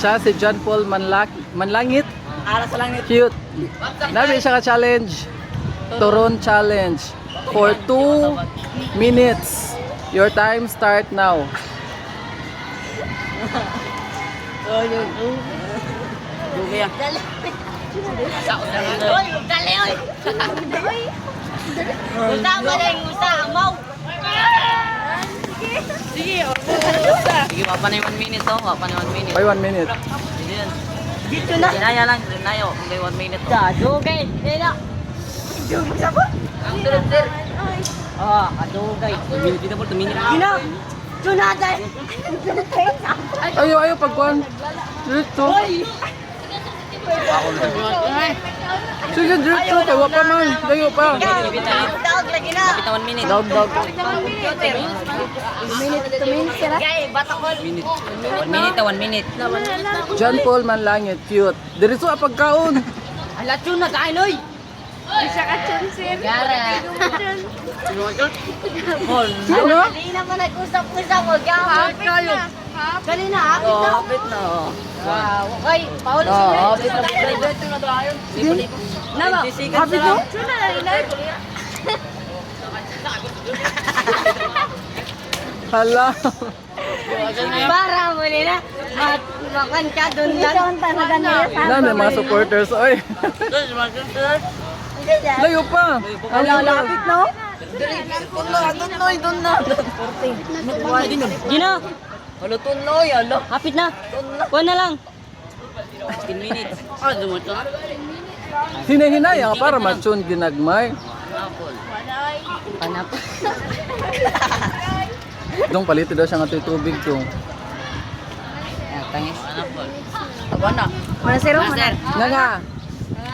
Siya si John Paul Manlangit. Ara sa langit. Cute. Nabi siya ka-challenge. Turon challenge. For 2 minutes. Your time start now. Oh, yun. Dugay ah. Oy, dali oy. Usa mo lang, usa mo. Sige, wapa na yung 1 minute to. Wapa na 1 minute. By 1 minute. Sige yan. Dito na. Sinaya lang. Sinaya. Kung 1 minute to. Dugay, dila. Dugay sa ba? Ah, kadugay. 1 minute dito po. 2 minute. Gina. Tunada. Ayaw pagkuhan. Dito. Sige, dito. Kaya pa man. Dayo pa. Dog lagi na. Kapit na 1 minute. Dog. 2 minutes sila. Gay, batakol. 1 minute. 1 minute to 1 minute. John Paul Manlangit. Cute. Diretso pagkaon. Ala tuna kain oy. Isa ka chun sir. Gara. Ano? Hindi naman nag-usap-usap mo. Hapit na. Kali na, hapit na. Kapit na. Wow. Okay, paulit Oo, sa kapit na. Dito na tayo. Nama, Happy to? tuna na inay. Hala. Para mo nila. Makan ka doon lang. Ito ang talaga nila. Nan, may mga supporters. Oy. Layo pa. Ang lapit no? Gina. Halo tunoy, halo. Hapit na. Kuha na lang. 10 minutes. Ah, dumato. Hinahinaya para matsun ginagmay. Panap. Dong palito daw siya ng tubig to. Tangis. Aba na. Mana sir? Sir. Nga.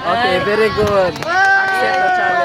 Okay, very good. Accept the challenge.